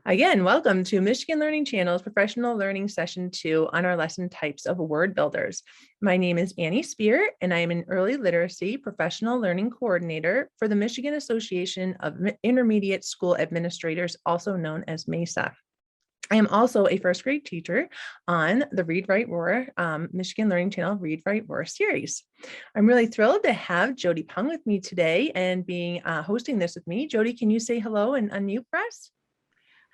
Again, welcome to Michigan Learning Channel's Professional Learning Session 2 on our lesson types of word builders. My name is Annie Spear, and I am an Early Literacy Professional Learning Coordinator for the Michigan Association of Intermediate School Administrators, also known as MESA. I am also a first grade teacher on the Read, Write, Roar Michigan Learning Channel Read, Write, Roar series. I'm really thrilled to have Jody Pung with me today and being hosting this with me. Jody, can you say hello and unmute for us?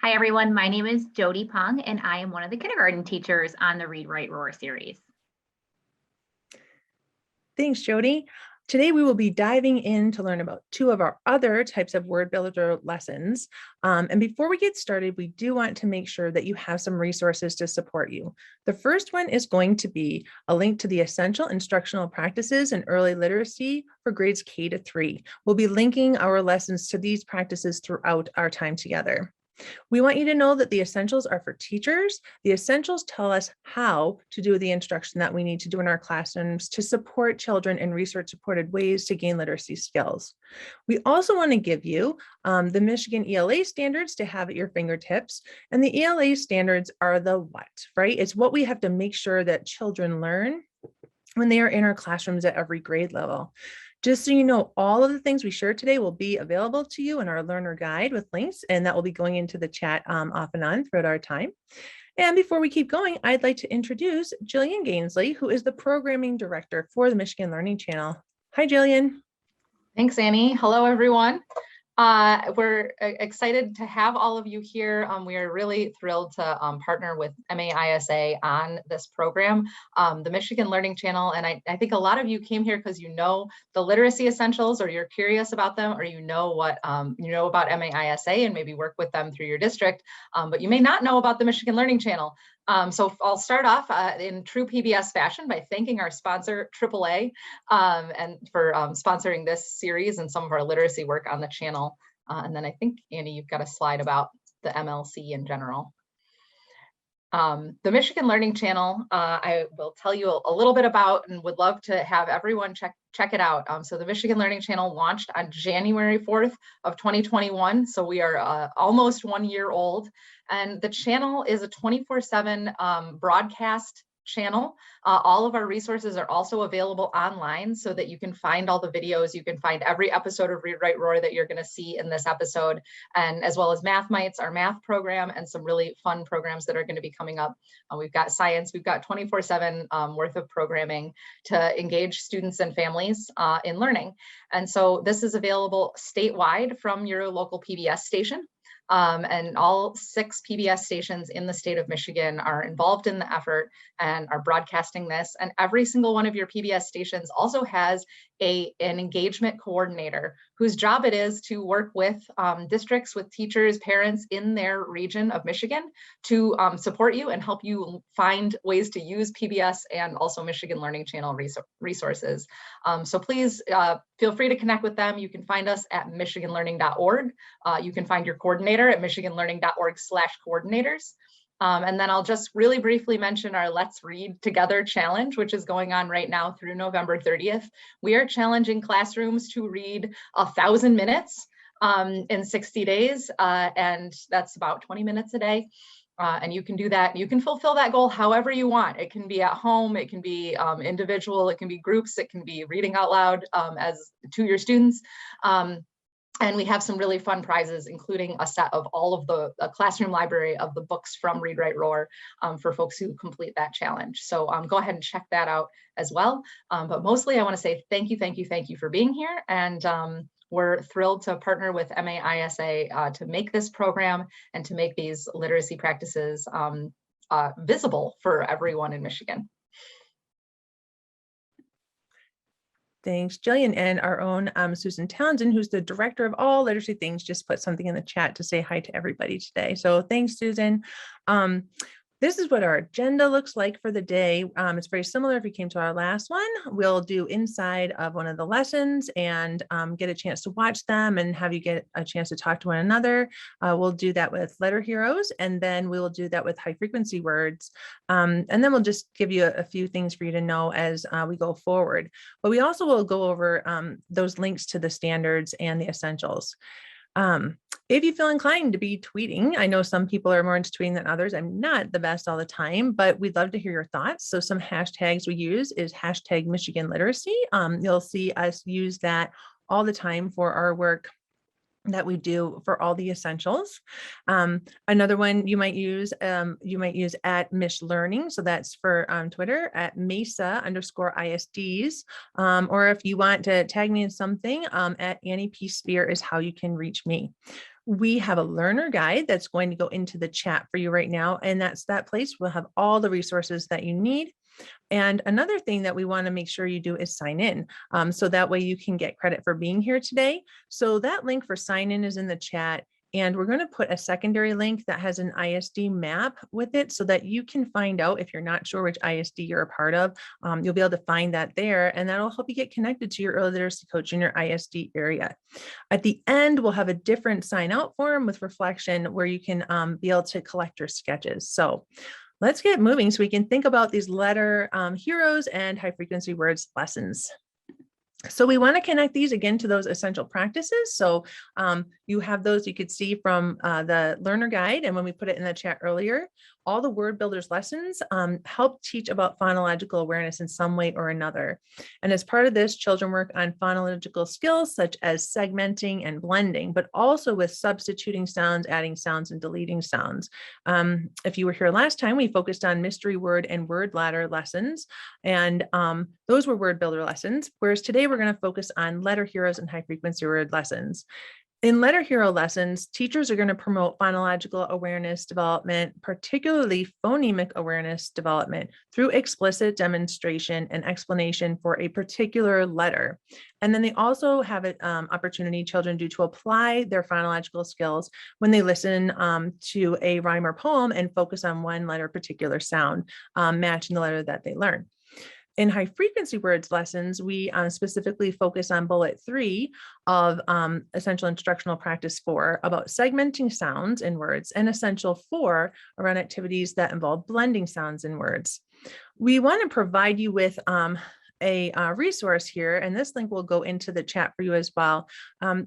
Hi, everyone. My name is Jody Pung, and I am one of the kindergarten teachers on the Read, Write, Roar series. Thanks, Jody. Today, we will be diving in to learn about two of our other types of word builder lessons. And before we get started, we do want to make sure that you have some resources to support you. The first one is going to be a link to the essential instructional practices in early literacy for grades K to 3. We'll be linking our lessons to these practices throughout our time together. We want you to know that the essentials are for teachers. The essentials tell us how to do the instruction that we need to do in our classrooms to support children in research-supported ways to gain literacy skills. We also want to give you the Michigan ELA standards to have at your fingertips. And the ELA standards are the what, right? It's what we have to make sure that children learn when they are in our classrooms at every grade level. Just so you know, all of the things we shared today will be available to you in our learner guide with links, and that will be going into the chat off and on throughout our time. And before we keep going, I'd like to introduce Jillian Gainsley, who is the programming director for the Michigan Learning Channel. Hi, Jillian. Thanks, Annie. Hello, everyone. We're excited to have all of you here. We are really thrilled to partner with MAISA on this program, the Michigan Learning Channel. And I think a lot of you came here because you know the literacy essentials, or you're curious about them, or you know what you know about MAISA and maybe work with them through your district, but you may not know about the Michigan Learning Channel. So I'll start off in true PBS fashion by thanking our sponsor, AAA, and for sponsoring this series and some of our literacy work on the channel. And then I think, Annie, you've got a slide about the MLC in general. The Michigan Learning Channel, I will tell you a little bit about and would love to have everyone check it out. So the Michigan Learning Channel launched on January 4th of 2021. So we are almost 1 year old. And the channel is a 24/7 broadcast channel. All of our resources are also available online so that you can find all the videos. You can find every episode of Read, Write, Roar that you're going to see in this episode, and as well as Math Mites, our math program, and some really fun programs that are going to be coming up. We've got science, we've got 24/7 worth of programming to engage students and families in learning. And so this is available statewide from your local PBS station. And all 6 PBS stations in the state of Michigan are involved in the effort and are broadcasting this. And every single one of your PBS stations also has an engagement coordinator whose job it is to work with districts, with teachers, parents in their region of Michigan to support you and help you find ways to use PBS and also Michigan Learning Channel resources. So please feel free to connect with them. You can find us at michiganlearning.org. You can find your coordinator at michiganlearning.org/coordinators. And then I'll just really briefly mention our Let's Read Together challenge, which is going on right now through November 30th. We are challenging classrooms to read 1,000 minutes in 60 days, and that's about 20 minutes a day. And you can do that. You can fulfill that goal however you want. It can be at home, it can be individual, it can be groups, it can be reading out loud as to your students. And we have some really fun prizes, including a set of all of the classroom library of the books from Read, Write, Roar for folks who complete that challenge. So go ahead and check that out as well. But mostly I want to say thank you for being here. And we're thrilled to partner with MAISA to make this program and to make these literacy practices visible for everyone in Michigan. Thanks, Jillian. And our own Susan Townsend, who's the director of all literacy things, just put something in the chat to say hi to everybody today. So thanks, Susan. This is what our agenda looks like for the day. It's very similar if you came to our last one. We'll do inside of one of the lessons and get a chance to watch them and have you get a chance to talk to one another. We'll do that with letter heroes, and then we will do that with high frequency words. And then we'll just give you a few things for you to know as we go forward. But we also will go over those links to the standards and the essentials. If you feel inclined to be tweeting, I know some people are more into tweeting than others. I'm not the best all the time, but we'd love to hear your thoughts. So some hashtags we use is hashtag Michigan Literacy. You'll see us use that all the time for our work that we do for all the essentials. Another one you might use at Mish Learning. So that's for Twitter at Mesa_ISDs. Or if you want to tag me in something, at Annie P. Spear is how you can reach me. We have a learner guide that's going to go into the chat for you right now. And that's that place. We'll have all the resources that you need. And another thing that we want to make sure you do is sign in. So that way you can get credit for being here today. So that link for sign in is in the chat. And we're going to put a secondary link that has an ISD map with it so that you can find out if you're not sure which ISD you're a part of. You'll be able to find that there, and that'll help you get connected to your early literacy coach in your ISD area. At the end, we'll have a different sign out form with reflection where you can be able to collect your sketches. So let's get moving so we can think about these letter heroes and high frequency words lessons. So we want to connect these again to those essential practices. So you have those you could see from the learner guide. And when we put it in the chat earlier, all the word builders lessons help teach about phonological awareness in some way or another. And as part of this, children work on phonological skills such as segmenting and blending, but also with substituting sounds, adding sounds, and deleting sounds. If you were here last time, we focused on mystery word and word ladder lessons. And those were word builder lessons, whereas today we're going to focus on letter heroes and high frequency word lessons. In letter hero lessons, teachers are going to promote phonological awareness development, particularly phonemic awareness development, through explicit demonstration and explanation for a particular letter. And then they also have an opportunity children do to apply their phonological skills when they listen to a rhyme or poem and focus on one letter, particular sound, matching the letter that they learn. In high frequency words lessons, we specifically focus on bullet 3 of essential instructional practice 4 about segmenting sounds in words, and essential 4 around activities that involve blending sounds in words. We want to provide you with a resource here, and this link will go into the chat for you as well.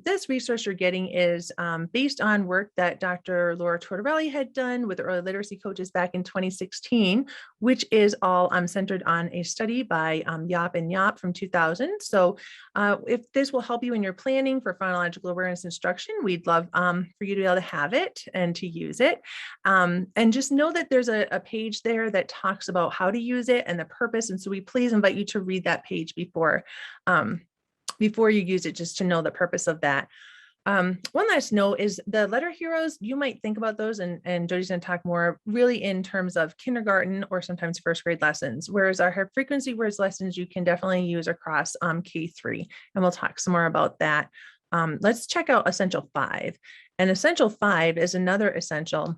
This resource you're getting is based on work that Dr. Laura Tortorelli had done with early literacy coaches back in 2016, which is all centered on a study by Yop and Yop from 2000. So if this will help you in your planning for phonological awareness instruction, we'd love for you to be able to have it and to use it. And just know that there's a page there that talks about how to use it and the purpose. And so we please invite you to read that page before you use it, just to know the purpose of that. One last note is the letter heroes, you might think about those, and Jody's going to talk more really in terms of kindergarten or sometimes first grade lessons, whereas our high frequency words lessons you can definitely use across K3, and we'll talk some more about that. Let's check out Essential 5. And Essential 5 is another essential.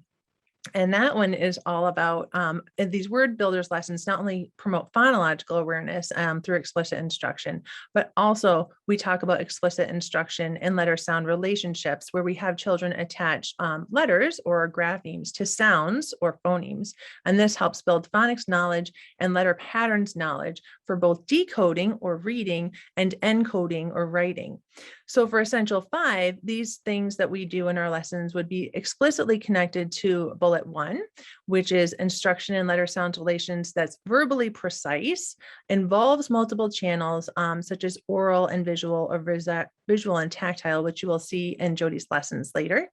And that one is all about these word builders lessons not only promote phonological awareness through explicit instruction, but also we talk about explicit instruction and letter sound relationships, where we have children attach letters or graphemes to sounds or phonemes. And this helps build phonics knowledge and letter patterns knowledge for both decoding or reading and encoding or writing. So for Essential 5, these things that we do in our lessons would be explicitly connected to bullet 1, which is instruction in letter sound relations that's verbally precise, involves multiple channels, such as oral and visual, or visual and tactile, which you will see in Jody's lessons later.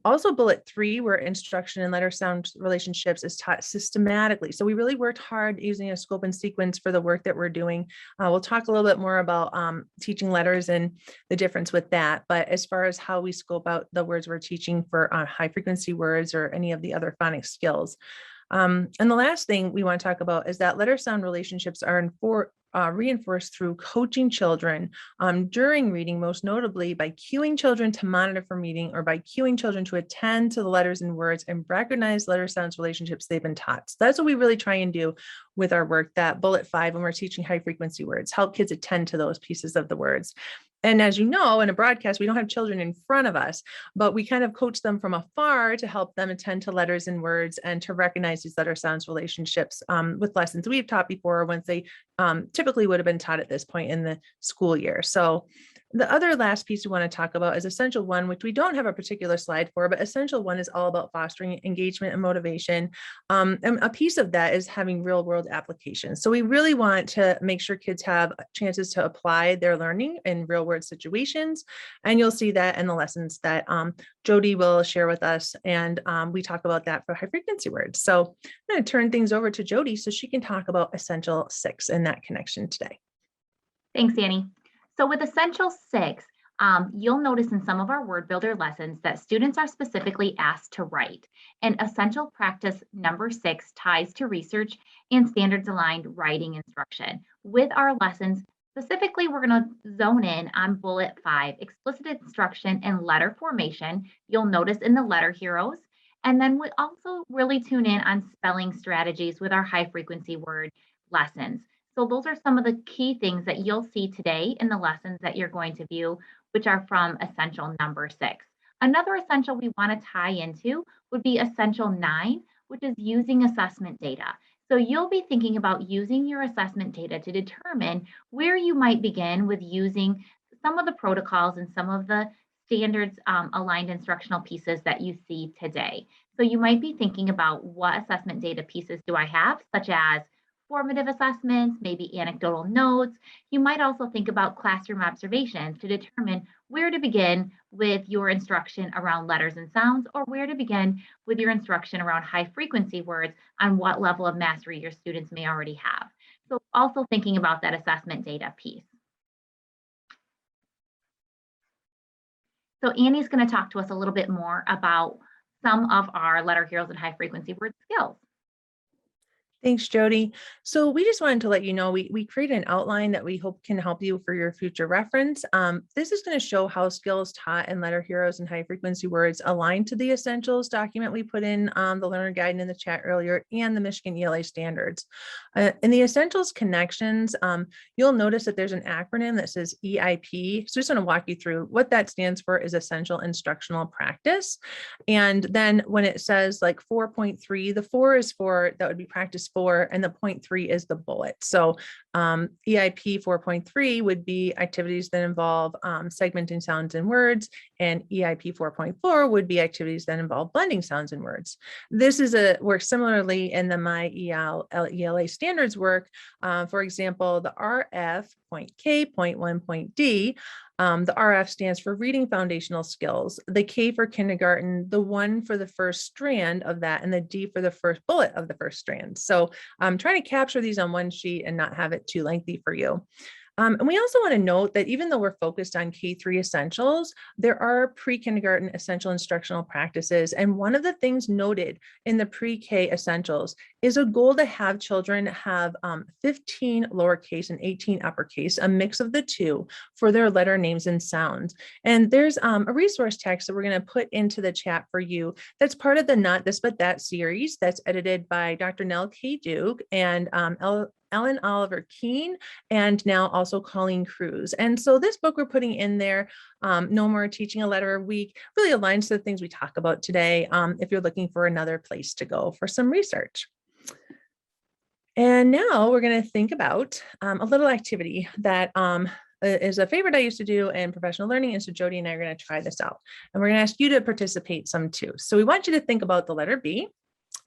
Also bullet 3, where instruction in letter sound relationships is taught systematically. So we really worked hard using a scope and sequence for the work that we're doing. We'll talk a little bit more about teaching letters and the difference with that. But as far as how we scope out the words we're teaching for high frequency words or any of the other phonics skills. And the last thing we want to talk about is that letter sound relationships are reinforced through coaching children during reading, most notably by cueing children to monitor for reading, or by cueing children to attend to the letters and words and recognize letter sounds relationships they've been taught. So that's what we really try and do with our work, that bullet 5, when we're teaching high frequency words, help kids attend to those pieces of the words. And as you know, in a broadcast, we don't have children in front of us, but we kind of coach them from afar to help them attend to letters and words and to recognize these letter sounds relationships with lessons we've taught before, once they typically would have been taught at this point in the school year. So The other last piece we want to talk about is essential one, which we don't have a particular slide for, but essential one is all about fostering engagement and motivation. And a piece of that is having real world applications. So we really want to make sure kids have chances to apply their learning in real world situations. And you'll see that in the lessons that Jody will share with us. And we talk about that for high frequency words. So I'm going to turn things over to Jody so she can talk about Essential 6 and that connection today. Thanks, Annie. So with Essential 6, you'll notice in some of our word builder lessons that students are specifically asked to write. And Essential Practice number 6 ties to research and standards aligned writing instruction. With our lessons, specifically, we're going to zone in on bullet 5, explicit instruction and letter formation. You'll notice in the letter heroes. And then we also really tune in on spelling strategies with our high frequency word lessons. So those are some of the key things that you'll see today in the lessons that you're going to view, which are from Essential number 6. Another essential we want to tie into would be Essential 9, which is using assessment data. So you'll be thinking about using your assessment data to determine where you might begin with using some of the protocols and some of the standards aligned instructional pieces that you see today. So you might be thinking about what assessment data pieces do I have, such as formative assessments, maybe anecdotal notes. You might also think about classroom observations to determine where to begin with your instruction around letters and sounds, or where to begin with your instruction around high frequency words on what level of mastery your students may already have. So also thinking about that assessment data piece. So Annie's going to talk to us a little bit more about some of our letter heroes and high frequency word skills. Thanks, Jody. So we just wanted to let you know, we created an outline that we hope can help you for your future reference. This is going to show how skills taught in letter heroes and high frequency words align to the essentials document we put in the learner guide in the chat earlier and the Michigan ELA standards. In the essentials connections, you'll notice that there's an acronym that says EIP. So I just want to walk you through what that stands for is Essential Instructional Practice. And then when it says like 4.3, the 4 is for, that would be practice 4, and the 0.3 is the bullet. So EIP 4.3 would be activities that involve segmenting sounds and words, and EIP 4.4 would be activities that involve blending sounds and words. This is a work similarly in the ELA standards work. For example, the RF, point K, point 1, point D. The RF stands for reading foundational skills, the K for kindergarten, the 1 for the first strand of that, and the D for the first bullet of the first strand. So I'm trying to capture these on one sheet and not have it too lengthy for you. And we also want to note that even though we're focused on K3 essentials, there are pre-kindergarten essential instructional practices. And one of the things noted in the pre-K essentials is a goal to have children have 15 lowercase and 18 uppercase, a mix of the two for their letter names and sounds. And there's a resource text that we're going to put into the chat for you that's part of the Not This But That series that's edited by Dr. Nell K. Duke and Ellen Oliver Keene, and now also Colleen Cruz. And so this book we're putting in there, No More Teaching a Letter a Week, really aligns to the things we talk about today if you're looking for another place to go for some research. And now we're going to think about a little activity that is a favorite I used to do in professional learning. And so Jody and I are going to try this out. And we're going to ask you to participate some too. So we want you to think about the letter B.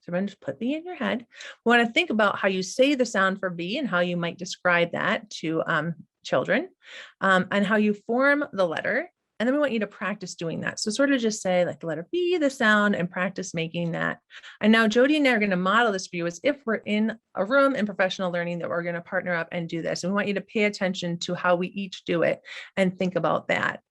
So everyone just put B in your head. We want to think about how you say the sound for B and how you might describe that to children and how you form the letter. And then we want you to practice doing that. So sort of just say like the letter B, the sound, and practice making that. And now Jody and I are going to model this for you as if we're in a room in professional learning that we're going to partner up and do this. And we want you to pay attention to how we each do it and think about that.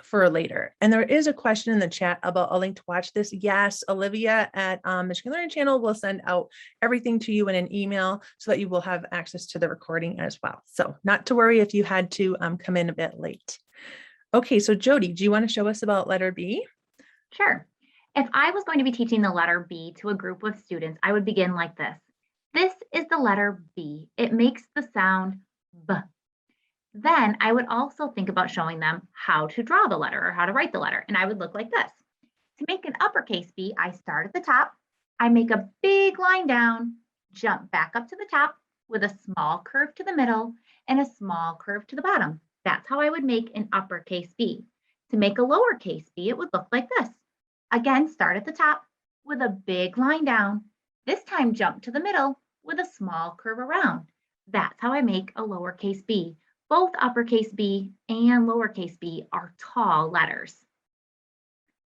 For later. And there is a question in the chat about a link to watch this. Yes, Olivia at Michigan Learning Channel will send out everything to you in an email so that you will have access to the recording as well. So not to worry if you had to come in a bit late. Okay, so Jody, do you want to show us about letter B? Sure. If I was going to be teaching the letter B to a group of students, I would begin like this. This is the letter B. It makes the sound B. Then I would also think about showing them how to draw the letter or how to write the letter. And I would look like this. To make an uppercase B, I start at the top. I make a big line down, jump back up to the top with a small curve to the middle and a small curve to the bottom. That's how I would make an uppercase B. To make a lowercase b, it would look like this. Again, start at the top with a big line down. This time jump to the middle with a small curve around. That's how I make a lowercase b. Both uppercase B and lowercase b are tall letters.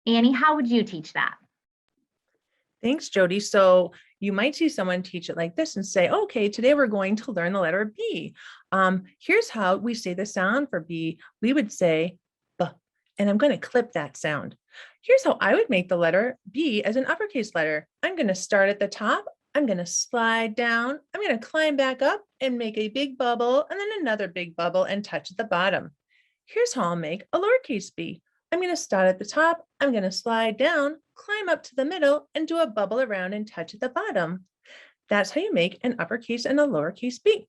Annie, how would you teach that? Thanks, Jody. So you might see someone teach it like this and say, okay, today we're going to learn the letter B. Here's how we say the sound for B. We would say B, and I'm going to clip that sound. Here's how I would make the letter B as an uppercase letter. I'm going to start at the top. I'm going to slide down. I'm going to climb back up and make a big bubble and then another big bubble and touch at the bottom. Here's how I'll make a lowercase b. I'm going to start at the top. I'm going to slide down, climb up to the middle and do a bubble around and touch at the bottom. That's how you make an uppercase and a lowercase b.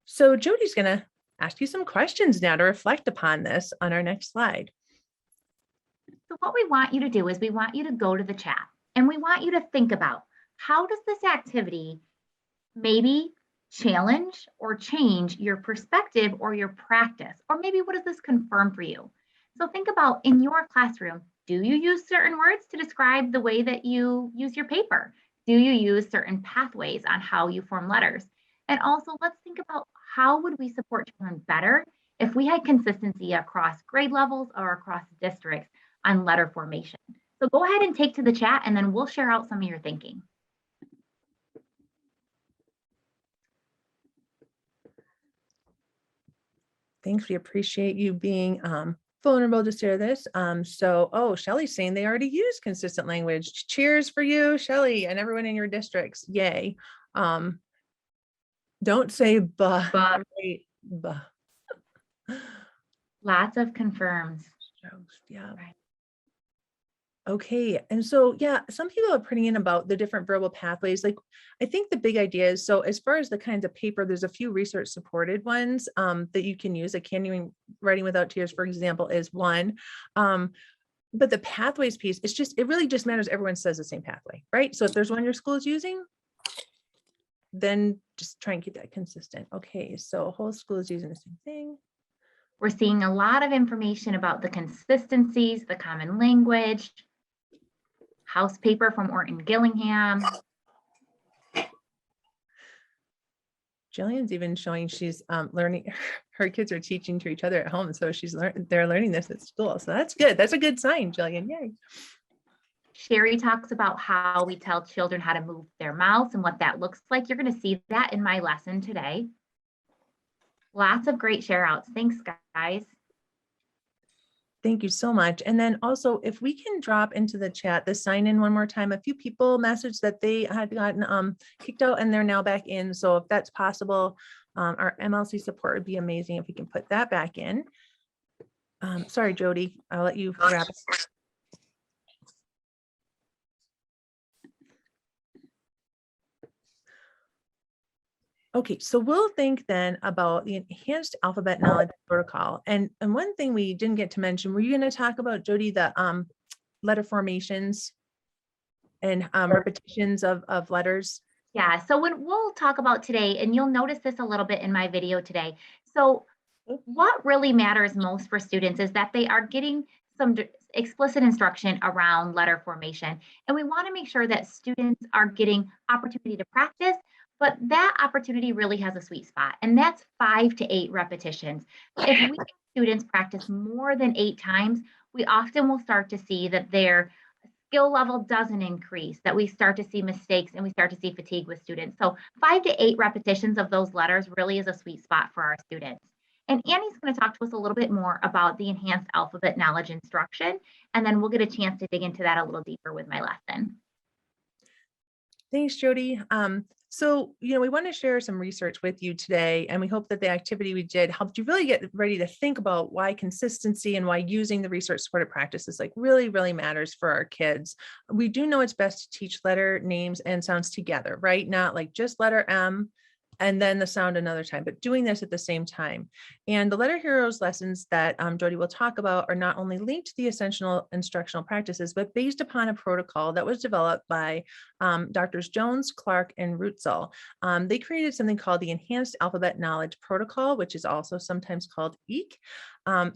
So Jody's going to ask you some questions now to reflect upon this on our next slide. So what we want you to do is we want you to go to the chat and we want you to think about how does this activity maybe challenge or change your perspective or your practice, or maybe what does this confirm for you? So think about in your classroom, do you use certain words to describe the way that you use your paper? Do you use certain pathways on how you form letters? And also let's think about how would we support children better if we had consistency across grade levels or across districts on letter formation. So go ahead and take to the chat and then we'll share out some of your thinking. Thanks. We appreciate you being vulnerable to share this. Shelly's saying they already use consistent language. Cheers for you, Shelly, and everyone in your districts. Yay. Don't say bah. Bah. Lots of confirms. Yeah. Right. Okay. And so, yeah, some people are putting in about the different verbal pathways. Like, I think the big idea is, so as far as the kinds of paper, there's a few research supported ones that you can use. Like Writing Without Tears, for example, is one. But the pathways piece, it really just matters. Everyone says the same pathway, right? So if there's one your school is using, then just try and keep that consistent. Okay. So whole school is using the same thing. We're seeing a lot of information about the consistencies, the common language, house paper from Orton Gillingham. Jillian's even showing she's learning, her kids are teaching to each other at home. So they're learning this at school. So that's good. That's a good sign, Jillian. Yay. Sherry talks about how we tell children how to move their mouths and what that looks like. You're going to see that in my lesson today. Lots of great share outs. Thanks, guys. Thank you so much. And then also, if we can drop into the chat the sign in one more time, a few people messaged that they had gotten kicked out and they're now back in. So if that's possible, our MLC support would be amazing if we can put that back in. Sorry, Jody, I'll let you wrap. Okay, so we'll think then about the enhanced alphabet knowledge protocol. And one thing we didn't get to mention, were you going to talk about, Jody, the letter formations and repetitions of letters? Yeah, so we'll talk about today, and you'll notice this a little bit in my video today. So what really matters most for students is that they are getting some explicit instruction around letter formation. And we want to make sure that students are getting opportunity to practice, but that opportunity really has a sweet spot, and that's 5 to 8 repetitions. If we students practice more than 8 times, we often will start to see that their skill level doesn't increase, that we start to see mistakes and we start to see fatigue with students. So 5 to 8 repetitions of those letters really is a sweet spot for our students. And Annie's going to talk to us a little bit more about the enhanced alphabet knowledge instruction, and then we'll get a chance to dig into that a little deeper with my lesson. Thanks, Jody. So, we want to share some research with you today, and we hope that the activity we did helped you really get ready to think about why consistency and why using the research supported practices really, really matters for our kids. We do know it's best to teach letter names and sounds together, right? Not like just letter M, and then the sound another time, but doing this at the same time. And the Letter Heroes lessons that Jody will talk about are not only linked to the essential instructional practices, but based upon a protocol that was developed by Drs. Jones, Clark, and Rutzel. They created something called the Enhanced Alphabet Knowledge Protocol, which is also sometimes called EEK.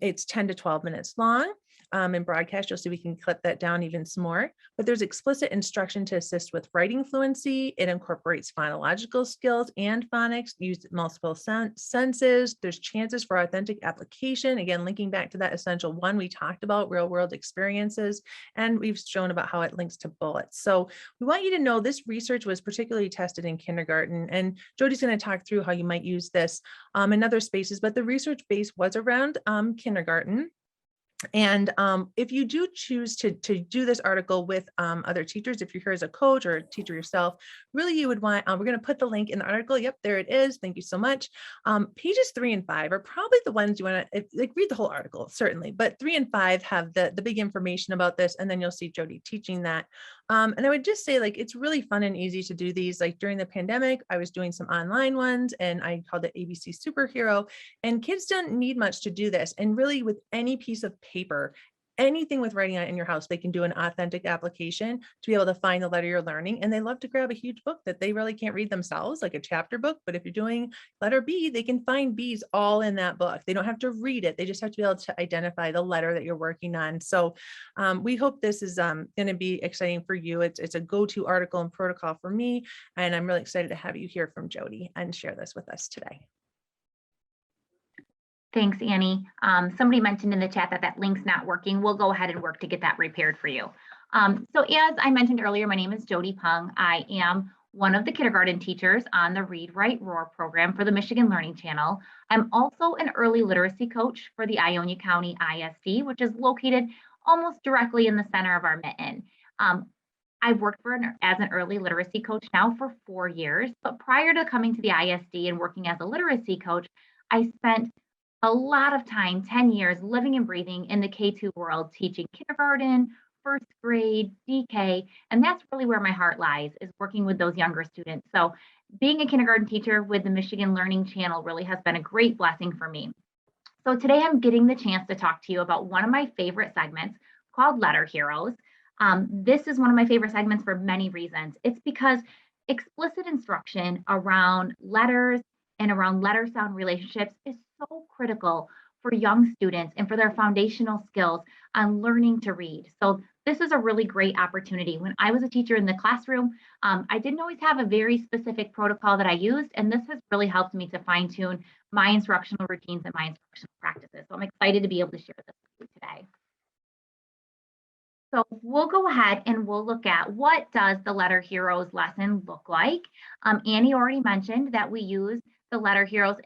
It's 10 to 12 minutes long. In broadcast, you'll see we can clip that down even some more, but there's explicit instruction to assist with writing fluency. It incorporates phonological skills and phonics, used multiple senses. There's chances for authentic application. Again, linking back to that essential one we talked about, real world experiences, and we've shown about how it links to bullets. So we want you to know this research was particularly tested in kindergarten, and Jody's going to talk through how you might use this in other spaces, but the research base was around kindergarten. And if you do choose to do this article with other teachers, if you're here as a coach or a teacher yourself, really you would want, we're going to put the link in the article. Yep, there it is. Thank you so much. Pages 3 and 5 are probably the ones you want to like read the whole article, certainly, but 3 and 5 have the big information about this. And then you'll see Jody teaching that. And I would just say, like, it's really fun and easy to do these. Like during the pandemic, I was doing some online ones and I called it ABC Superhero, and kids don't need much to do this. And really with any piece of paper, anything with writing on it in your house, they can do an authentic application to be able to find the letter you're learning. And they love to grab a huge book that they really can't read themselves, like a chapter book. But if you're doing letter B, they can find B's all in that book. They don't have to read it. They just have to be able to identify the letter that you're working on. So we hope this is going to be exciting for you. It's a go-to article and protocol for me. And I'm really excited to have you hear from Jody and share this with us today. Thanks, Annie. Somebody mentioned in the chat that that link's not working. We'll go ahead and work to get that repaired for you. So as I mentioned earlier, my name is Jody Pung. I am one of the kindergarten teachers on the Read, Write, Roar program for the Michigan Learning Channel. I'm also an early literacy coach for the Ionia County ISD, which is located almost directly in the center of our mitten. I've worked as an early literacy coach now for 4 years, but prior to coming to the ISD and working as a literacy coach, I spent a lot of time, 10 years, living and breathing in the K-2 world, teaching kindergarten, first grade, DK, and that's really where my heart lies, is working with those younger students. So being a kindergarten teacher with the Michigan Learning Channel really has been a great blessing for me. So today I'm getting the chance to talk to you about one of my favorite segments called Letter Heroes. This is one of my favorite segments for many reasons. It's because explicit instruction around letters and around letter sound relationships is so critical for young students and for their foundational skills on learning to read. So this is a really great opportunity. When I was a teacher in the classroom, I didn't always have a very specific protocol that I used, and this has really helped me to fine tune my instructional routines and my instructional practices. So I'm excited to be able to share this with you today. So we'll go ahead and we'll look at what does the Letter Heroes lesson look like. Annie already mentioned that we use the Letter Heroes.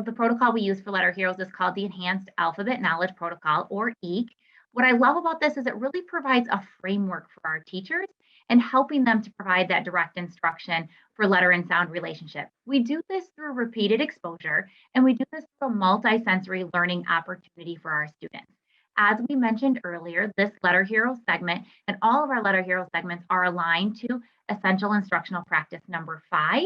The protocol we use for Letter Heroes is called the Enhanced Alphabet Knowledge Protocol, or EEK. What I love about this is it really provides a framework for our teachers and helping them to provide that direct instruction for letter and sound relationship. We do this through repeated exposure, and we do this through a multi-sensory learning opportunity for our students. As we mentioned earlier, this Letter Hero segment and all of our Letter Hero segments are aligned to essential instructional practice number 5.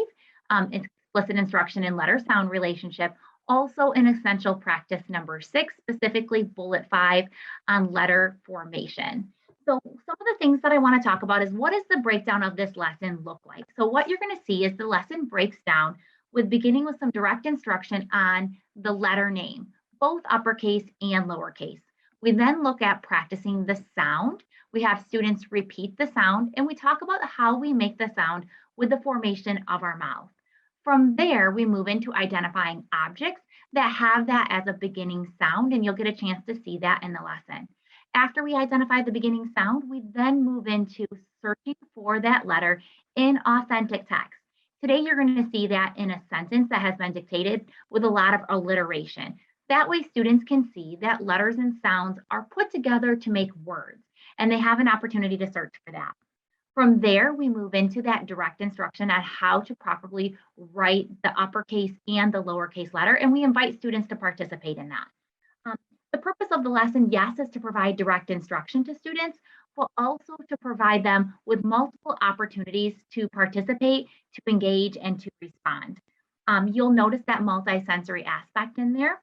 It's explicit instruction in letter sound relationship, also in essential practice number 6, specifically bullet 5 on letter formation. So some of the things that I want to talk about is what does the breakdown of this lesson look like? So what you're going to see is the lesson breaks down with beginning with some direct instruction on the letter name, both uppercase and lowercase. We then look at practicing the sound. We have students repeat the sound, and we talk about how we make the sound with the formation of our mouth. From there, we move into identifying objects that have that as a beginning sound, and you'll get a chance to see that in the lesson. After we identify the beginning sound, we then move into searching for that letter in authentic text. Today, you're going to see that in a sentence that has been dictated with a lot of alliteration. That way, students can see that letters and sounds are put together to make words, and they have an opportunity to search for that. From there, we move into that direct instruction on how to properly write the uppercase and the lowercase letter, and we invite students to participate in that. The purpose of the lesson, yes, is to provide direct instruction to students, but also to provide them with multiple opportunities to participate, to engage, and to respond. You'll notice that multisensory aspect in there.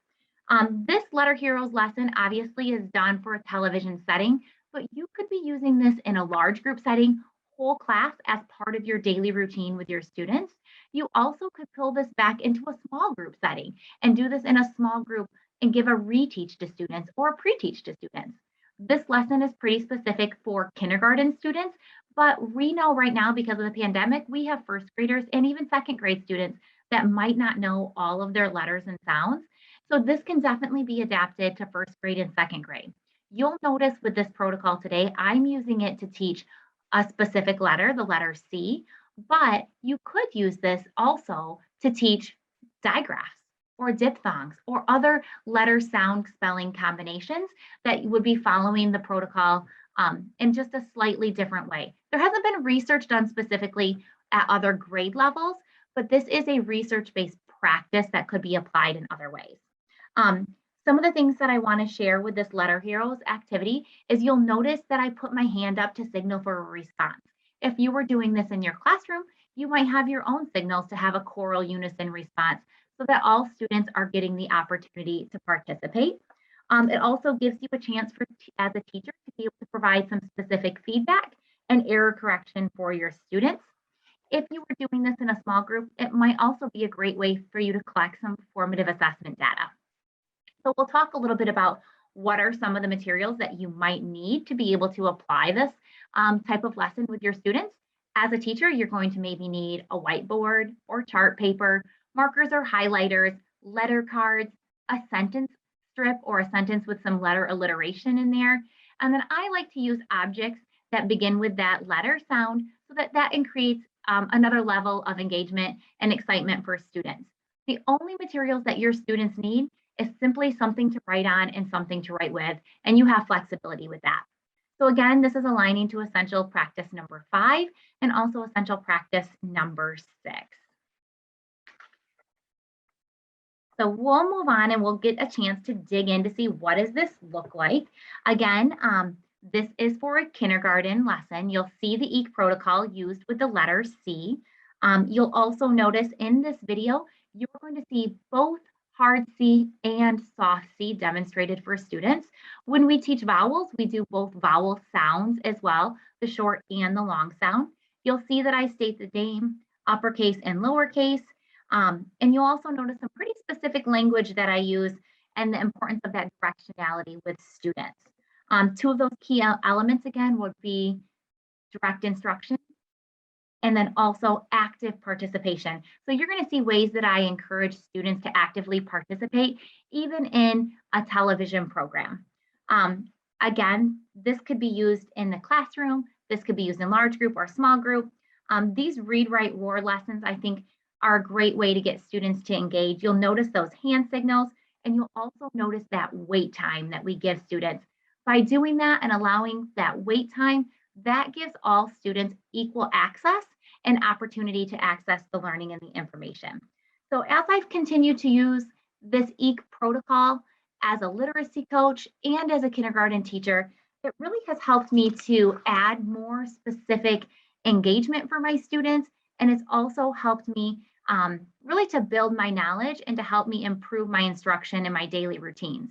This Letter Heroes lesson obviously is done for a television setting, but you could be using this in a large group setting, whole class as part of your daily routine with your students. You also could pull this back into a small group setting and do this in a small group and give a reteach to students or a pre-teach to students. This lesson is pretty specific for kindergarten students, but we know right now because of the pandemic, we have first graders and even second grade students that might not know all of their letters and sounds. So this can definitely be adapted to first grade and second grade. You'll notice with this protocol today, I'm using it to teach a specific letter, the letter C, but you could use this also to teach digraphs or diphthongs or other letter sound spelling combinations that would be following the protocol in just a slightly different way. There hasn't been research done specifically at other grade levels, but this is a research-based practice that could be applied in other ways. Some of the things that I want to share with this Letter Heroes activity is you'll notice that I put my hand up to signal for a response. If you were doing this in your classroom, you might have your own signals to have a choral unison response so that all students are getting the opportunity to participate. It also gives you a chance as a teacher to be able to provide some specific feedback and error correction for your students. If you were doing this in a small group, it might also be a great way for you to collect some formative assessment data. So we'll talk a little bit about what are some of the materials that you might need to be able to apply this type of lesson with your students. As a teacher, you're going to maybe need a whiteboard or chart paper, markers or highlighters, letter cards, a sentence strip or a sentence with some letter alliteration in there. And then I like to use objects that begin with that letter sound so that that creates another level of engagement and excitement for students. The only materials that your students need is simply something to write on and something to write with, and you have flexibility with that. So again, this is aligning to essential practice number 5 and also essential practice number 6. So we'll move on and we'll get a chance to dig in to see what does this look like. Again, this is for a kindergarten lesson. You'll see the EEC protocol used with the letter C. You'll also notice in this video, you're going to see both hard C and soft C demonstrated for students. When we teach vowels, we do both vowel sounds as well, the short and the long sound. You'll see that I state the name, uppercase and lowercase. And you'll also notice some pretty specific language that I use and the importance of that directionality with students. 2 of those key elements again would be direct instruction and then also active participation. So you're going to see ways that I encourage students to actively participate even in a television program. Again, this could be used in the classroom. This could be used in large group or small group. These read, write, roar lessons, I think, are a great way to get students to engage. You'll notice those hand signals, and you'll also notice that wait time that we give students. By doing that and allowing that wait time, that gives all students equal access and opportunity to access the learning and the information. So as I've continued to use this EEC protocol as a literacy coach and as a kindergarten teacher, it really has helped me to add more specific engagement for my students. And it's also helped me really to build my knowledge and to help me improve my instruction and my daily routines.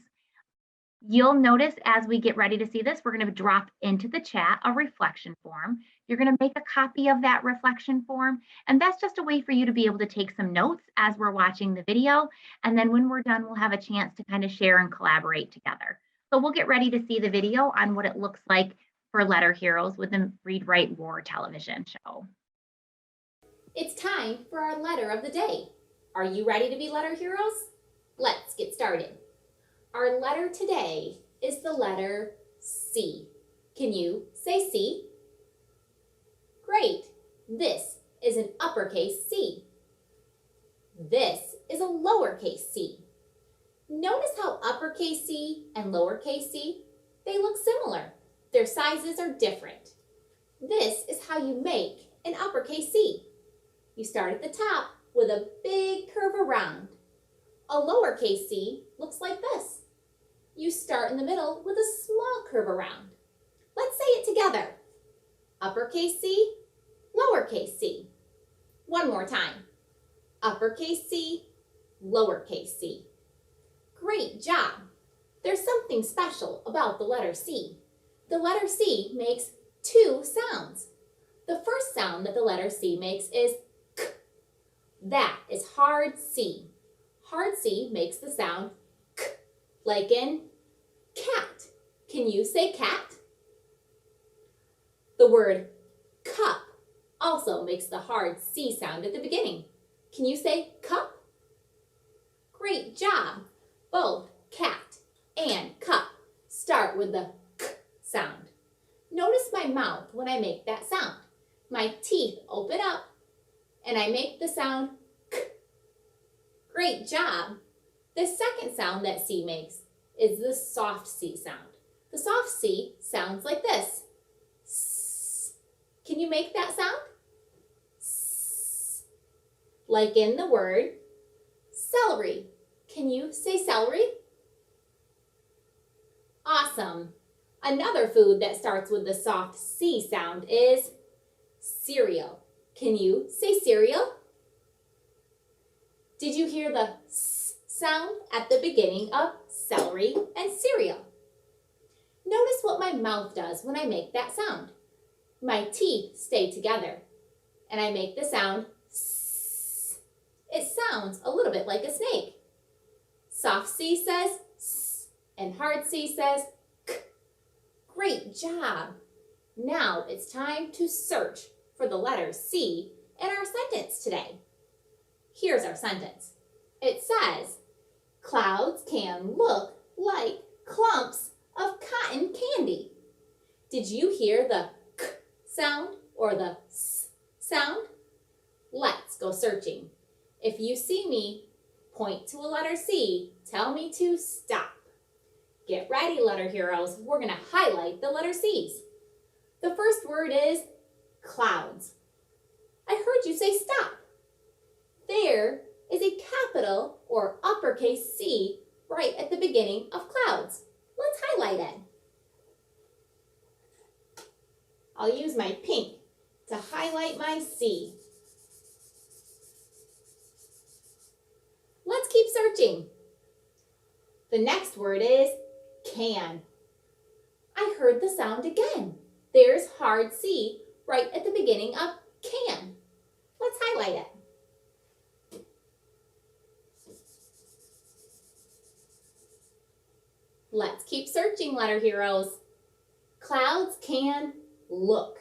You'll notice as we get ready to see this, we're going to drop into the chat a reflection form. You're going to make a copy of that reflection form, and that's just a way for you to be able to take some notes as we're watching the video. And then when we're done, we'll have a chance to kind of share and collaborate together. So we'll get ready to see the video on what it looks like for Letter Heroes with the Read, Write, Roar television show. It's time for our letter of the day. Are you ready to be letter heroes? Let's get started. Our letter today is the letter C. Can you say C? Great. This is an uppercase C. This is a lowercase c. Notice how uppercase C and lowercase c, they look similar. Their sizes are different. This is how you make an uppercase C. You start at the top with a big curve around. A lowercase c looks like this. You start in the middle with a small curve around. Let's say it together. Uppercase C, lowercase c. One more time. uppercase C, lowercase c. Great job! There's something special about the letter C. The letter C makes two sounds. The first sound that the letter C makes is k. That is hard C. Hard C makes the sound k, like in cat. Can you say cat? The word cup also makes the hard C sound at the beginning. Can you say cup? Great job! Both cat and cup start with the k sound. Notice my mouth when I make that sound. My teeth open up and I make the sound k. Great job! The second sound that C makes is the soft C sound. The soft C sounds like this. S. Can you make that sound? S. Like in the word celery. Can you say celery? Awesome. Another food that starts with the soft C sound is cereal. Can you say cereal? Did you hear the S sound at the beginning of celery and cereal? Notice what my mouth does when I make that sound. My teeth stay together and I make the sound S. It sounds a little bit like a snake. Soft C says S and hard C says K. Great job! Now it's time to search for the letter C in our sentence today. Here's our sentence. It says, clouds can look like clumps of cotton candy. Did you hear the K sound or the S sound? Let's go searching. If you see me point to a letter C, tell me to stop. Get ready, letter heroes. We're going to highlight the letter C's. The first word is clouds. I heard you say stop. There is a capital or uppercase C right at the beginning of clouds. Let's highlight it. I'll use my pink to highlight my C. Let's keep searching. The next word is can. I heard the sound again. There's hard C right at the beginning of can. Let's highlight it. Let's keep searching, letter heroes. Clouds can look.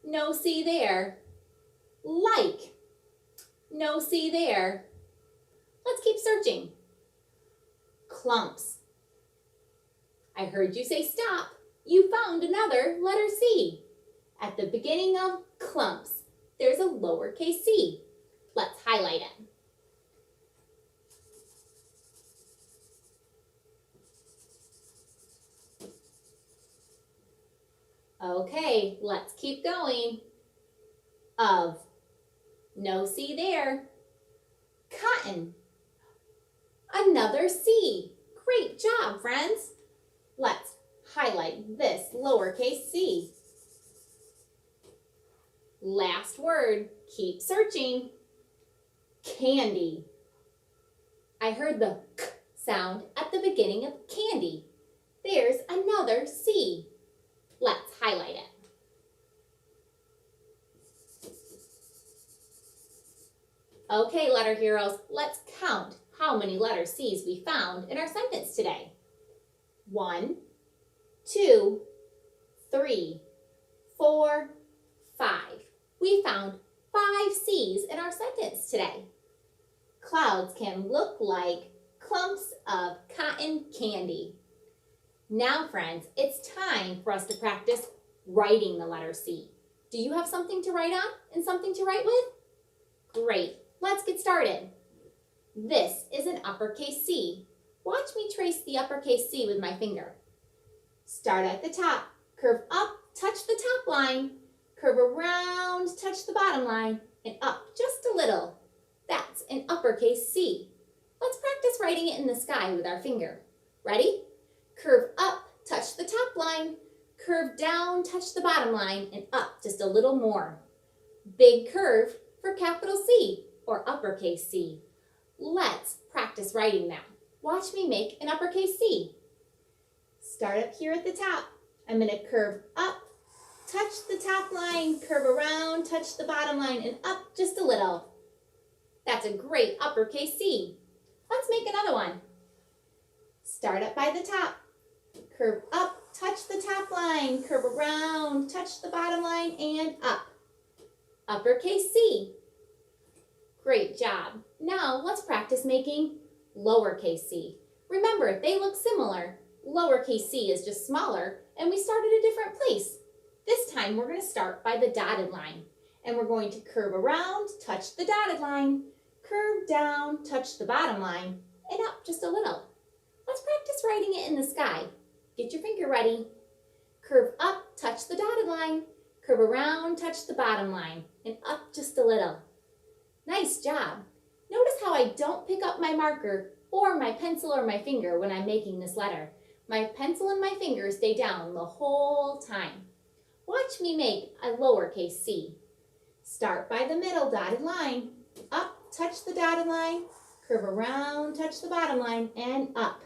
No C there. Like. No C there. Let's keep searching. Clumps. I heard you say stop. You found another letter C. At the beginning of clumps, there's a lowercase c. Let's highlight it. Okay, let's keep going. Of. No C there. Cotton. Another C. Great job, friends. Let's highlight this lowercase c. Last word. Keep searching. Candy. I heard the k sound at the beginning of candy. There's another C. Let's highlight it. Okay, letter heroes, let's count how many letter C's we found in our sentence today. 1, 2, 3, 4, 5. We found 5 C's in our sentence today. Clouds can look like clumps of cotton candy. Now, friends, it's time for us to practice writing the letter C. Do you have something to write on and something to write with? Great. Let's get started. This is an uppercase C. Watch me trace the uppercase C with my finger. Start at the top, curve up, touch the top line, curve around, touch the bottom line, and up just a little. That's an uppercase C. Let's practice writing it in the sky with our finger. Ready? Curve up, touch the top line, curve down, touch the bottom line, and up just a little more. Big curve for capital C. or uppercase C? Let's practice writing them. Watch me make an uppercase C. Start up here at the top. I'm going to curve up, touch the top line, curve around, touch the bottom line, and up just a little. That's a great uppercase C. Let's make another one. Start up by the top, curve up, touch the top line, curve around, touch the bottom line, and up. Uppercase C. Great job. Now let's practice making lowercase c. Remember, they look similar. Lowercase c is just smaller, and we start at a different place. This time we're going to start by the dotted line, and we're going to curve around, touch the dotted line, curve down, touch the bottom line, and up just a little. Let's practice writing it in the sky. Get your finger ready. Curve up, touch the dotted line, curve around, touch the bottom line, and up just a little. Nice job. Notice how I don't pick up my marker or my pencil or my finger when I'm making this letter. My pencil and my finger stay down the whole time. Watch me make a lowercase c. Start by the middle dotted line, up, touch the dotted line, curve around, touch the bottom line, and up.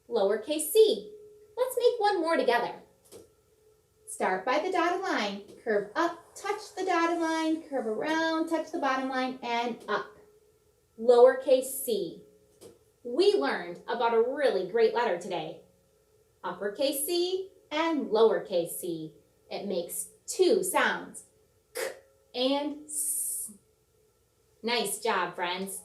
Lowercase c. Let's make one more together. Start by the dotted line, curve up, touch the dotted line, curve around, touch the bottom line, and up. Lowercase c. We learned about a really great letter today. Uppercase C and lowercase c. It makes two sounds, k and s. Nice job, friends.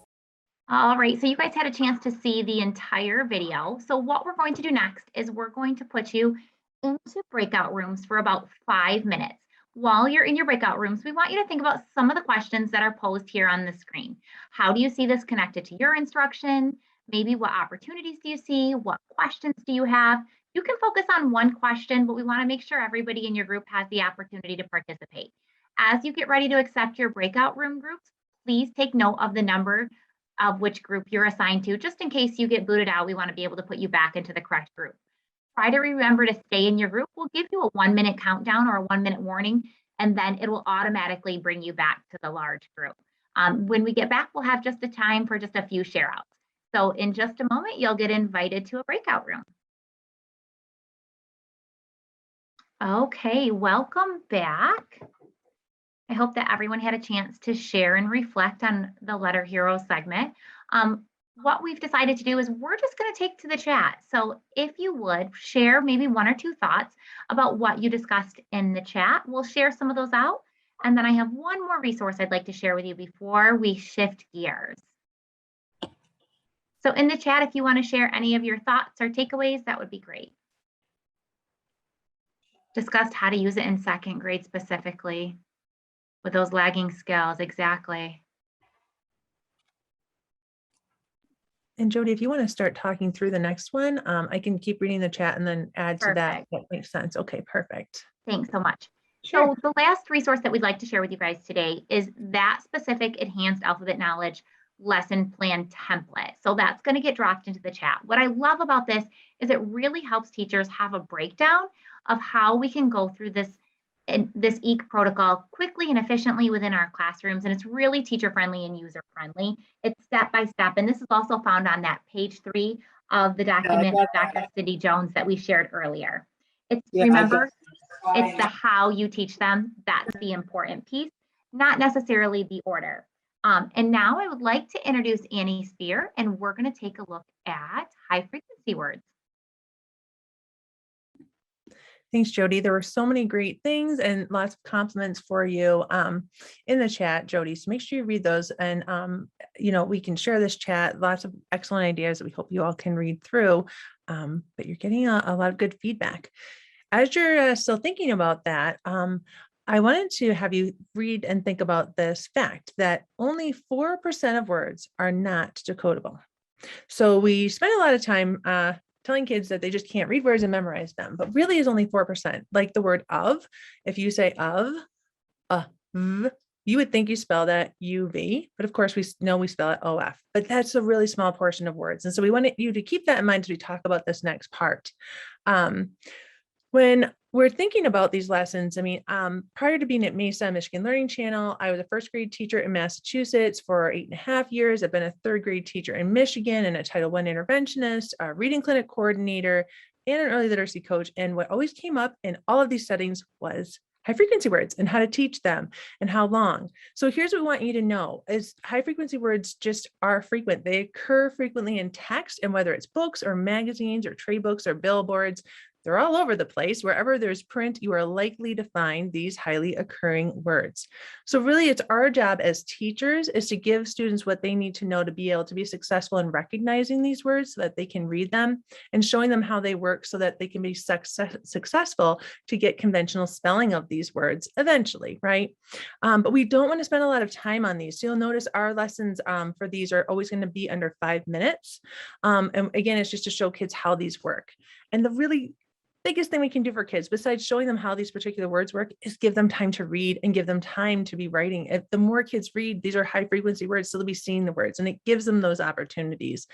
All right, so you guys had a chance to see the entire video. So what we're going to do next is we're going to put you into breakout rooms for about 5 minutes. While you're in your breakout rooms, we want you to think about some of the questions that are posed here on the screen. How do you see this connected to your instruction? Maybe what opportunities do you see? What questions do you have? You can focus on one question, but we want to make sure everybody in your group has the opportunity to participate. As you get ready to accept your breakout room groups, please take note of the number of which group you're assigned to. Just in case you get booted out, we want to be able to put you back into the correct group. Try to remember to stay in your group. We'll give you a 1-minute countdown or a 1-minute warning, and then it will automatically bring you back to the large group. When we get back, we'll have just a time for just a few share outs. So in just a moment, you'll get invited to a breakout room. Okay, welcome back. I hope that everyone had a chance to share and reflect on the Letter Hero segment. What we've decided to do is we're just going to take to the chat. So if you would share maybe 1 or 2 thoughts about what you discussed in the chat, we'll share some of those out. And then I have one more resource I'd like to share with you before we shift gears. So in the chat, if you want to share any of your thoughts or takeaways, that would be great. Discussed how to use it in 2nd grade specifically with those lagging skills, exactly. And Jody, if you want to start talking through the next one, I can keep reading the chat and then add to that. That makes sense. Okay, perfect. Thanks so much. Sure. So the last resource that we'd like to share with you guys today is that specific enhanced alphabet knowledge lesson plan template. So that's going to get dropped into the chat. What I love about this is it really helps teachers have a breakdown of how we can go through this EEC protocol quickly and efficiently within our classrooms. And it's really teacher friendly and user friendly. It's step by step. And this is also found on that page 3 of the document of Dr. Cindy Jones that we shared earlier. Remember, it's the how you teach them. That's the important piece, not necessarily the order. And now I would like to introduce Annie Spear, and we're going to take a look at high frequency words. Thanks, Jody. There were so many great things and lots of compliments for you in the chat, Jody. So make sure you read those, and we can share this chat. Lots of excellent ideas that we hope you all can read through. But you're getting a lot of good feedback. As you're still thinking about that, I wanted to have you read and think about this fact that only 4% of words are not decodable. So we spend a lot of time telling kids that they just can't read words and memorize them, but really is only 4%. Like the word of, if you say of, v, you would think you spell that UV, but of course we know we spell it OF, but that's a really small portion of words. And so we wanted you to keep that in mind as we talk about this next part. When we're thinking about these lessons. I mean, prior to being at Mesa Michigan Learning Channel, I was a first grade teacher in Massachusetts for 8.5 years. I've been a third grade teacher in Michigan and a Title I interventionist, a reading clinic coordinator, and an early literacy coach. And what always came up in all of these settings was high frequency words and how to teach them and how long. So here's what we want you to know is high frequency words just are frequent. They occur frequently in text, and whether it's books or magazines or trade books or billboards, they're all over the place. Wherever there's print, you are likely to find these highly occurring words. So really it's our job as teachers is to give students what they need to know to be able to be successful in recognizing these words so that they can read them and showing them how they work so that they can be successful to get conventional spelling of these words eventually, right? But we don't want to spend a lot of time on these. So you'll notice our lessons for these are always going to be under 5 minutes. And again, it's just to show kids how these work. And the really biggest thing we can do for kids, besides showing them how these particular words work, is give them time to read and give them time to be writing. If the more kids read, these are high frequency words, so they'll be seeing the words, and it gives them those opportunities.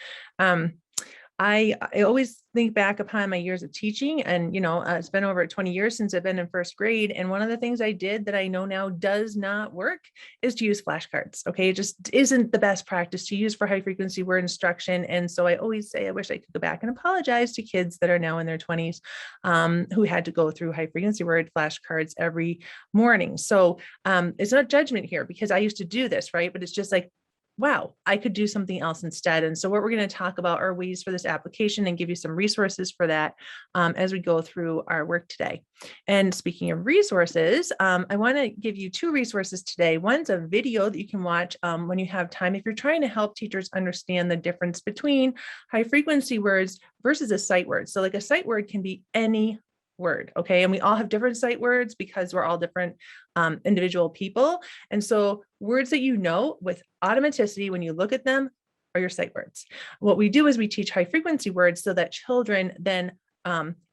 I always think back upon my years of teaching, and it's been over 20 years since I've been in first grade. And one of the things I did that I know now does not work is to use flashcards. Okay, it just isn't the best practice to use for high frequency word instruction. And so I always say I wish I could go back and apologize to kids that are now in their 20s who had to go through high frequency word flashcards every morning. So it's not judgment here because I used to do this, right? But it's just like, wow, I could do something else instead. And so what we're going to talk about are ways for this application and give you some resources for that as we go through our work today. And speaking of resources, I want to give you 2 resources today. One's a video that you can watch when you have time if you're trying to help teachers understand the difference between high frequency words versus a sight word. So like a sight word can be any word. Okay. And we all have different sight words because we're all different individual people. And so words that with automaticity, when you look at them, are your sight words. What we do is we teach high frequency words so that children then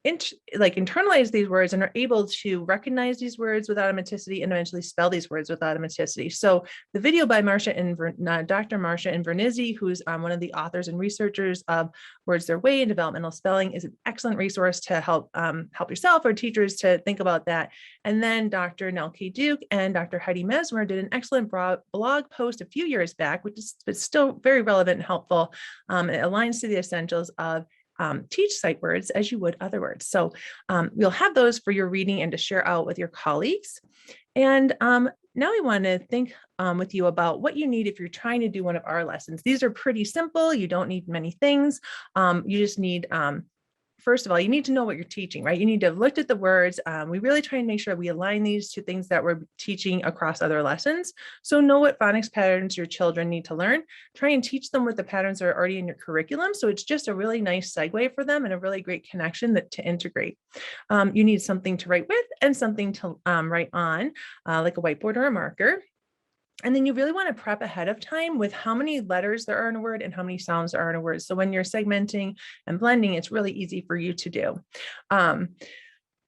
internalize these words and are able to recognize these words with automaticity and eventually spell these words with automaticity. So the video by Dr. Marcia Invernizzi, who's one of the authors and researchers of Words Their Way and developmental spelling, is an excellent resource to help yourself or teachers to think about that. And then Dr. Nell K. Duke and Dr. Heidi Mesmer did an excellent blog post a few years back, which is still very relevant and helpful. It aligns to the essentials of teach sight words as you would other words. So we'll have those for your reading and to share out with your colleagues. And now we want to think with you about what you need if you're trying to do one of our lessons. These are pretty simple. You don't need many things. You just need first of all, you need to know what you're teaching, right? You need to have looked at the words. We really try and make sure we align these to things that we're teaching across other lessons. So know what phonics patterns your children need to learn. Try and teach them what the patterns are already in your curriculum. So it's just a really nice segue for them and a really great connection to integrate. You need something to write with and something to write on, like a whiteboard or a marker. And then you really want to prep ahead of time with how many letters there are in a word and how many sounds there are in a word. So when you're segmenting and blending, it's really easy for you to do.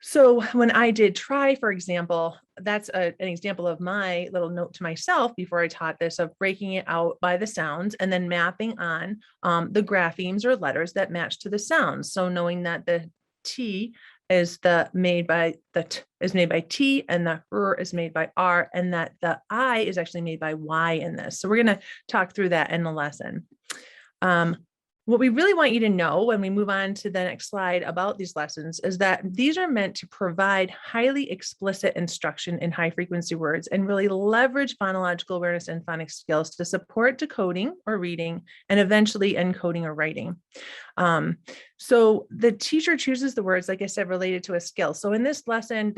So when I did try, for example, that's an example of my little note to myself before I taught this, of breaking it out by the sounds and then mapping on the graphemes or letters that match to the sounds. So knowing that the T is made by T and the R is made by R, and that the I is actually made by Y in this. So we're going to talk through that in the lesson. What we really want you to know when we move on to the next slide about these lessons is that these are meant to provide highly explicit instruction in high frequency words and really leverage phonological awareness and phonics skills to support decoding or reading and eventually encoding or writing. So the teacher chooses the words, like I said, related to a skill. So in this lesson,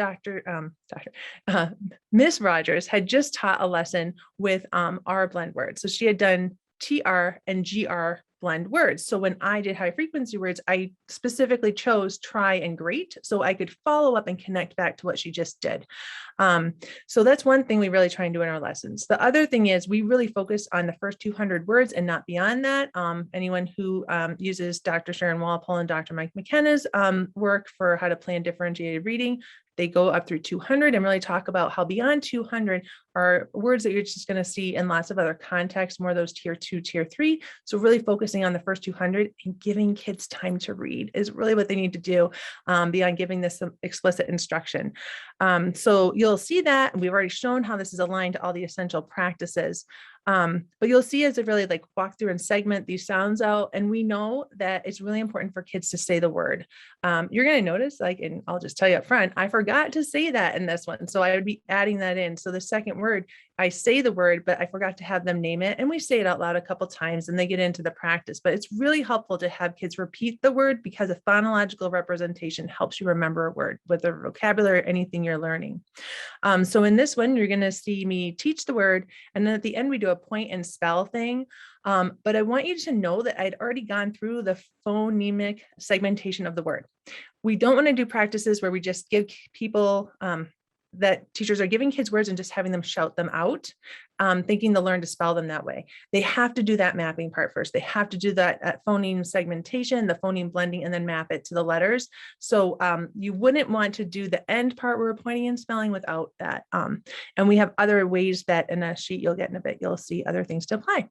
Miss Rogers had just taught a lesson with R blend words. So she had done TR and GR blend words. So when I did high frequency words, I specifically chose try and great so I could follow up and connect back to what she just did. So that's one thing we really try and do in our lessons. The other thing is we really focus on the first 200 words and not beyond that. Anyone who uses Dr. Sharon Walpole and Dr. Mike McKenna's work for how to plan differentiated reading They go up through 200 and really talk about how beyond 200 are words that you're just going to see in lots of other contexts, more of those tier 2, tier 3. So really focusing on the first 200 and giving kids time to read is really what they need to do, beyond giving this some explicit instruction. So you'll see that, and we've already shown how this is aligned to all the essential practices. But you'll see as it really like walk through and segment these sounds out. And we know that it's really important for kids to say the word. You're going to notice, like, and I'll just tell you up front, I forgot to say that in this one. So I would be adding that in. So the second word, I say the word, but I forgot to have them name it. And we say it out loud a couple times and they get into the practice. But it's really helpful to have kids repeat the word because a phonological representation helps you remember a word, whether vocabulary or anything you're learning. So in this one, you're going to see me teach the word. And then at the end, we do a point and spell thing. But I want you to know that I'd already gone through the phonemic segmentation of the word. We don't want to do practices where we just give people, that teachers are giving kids words and just having them shout them out, thinking they'll learn to spell them that way. They have to do that mapping part first. They have to do that phoneme segmentation, the phoneme blending, and then map it to the letters. So you wouldn't want to do the end part where we're pointing and spelling without that. And we have other ways that in a sheet you'll get in a bit, you'll see other things to apply.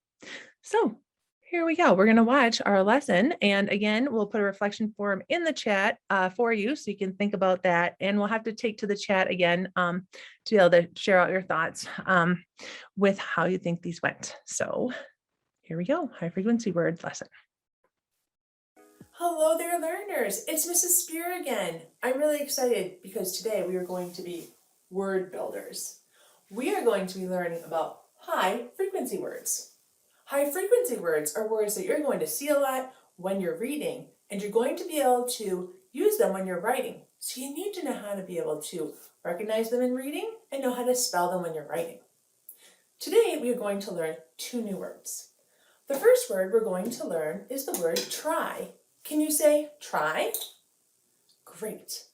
So here we go. We're going to watch our lesson. And again, we'll put a reflection form in the chat for you so you can think about that. And we'll have to take to the chat again to be able to share out your thoughts with how you think these went. So here we go. High frequency word lesson. Hello there, learners. It's Mrs. Spear again. I'm really excited because today we are going to be word builders. We are going to be learning about high frequency words. High frequency words are words that you're going to see a lot when you're reading, and you're going to be able to use them when you're writing. So you need to know how to be able to recognize them in reading and know how to spell them when you're writing. Today, we are going to learn 2 new words. The first word we're going to learn is the word try. Can you say try? Great.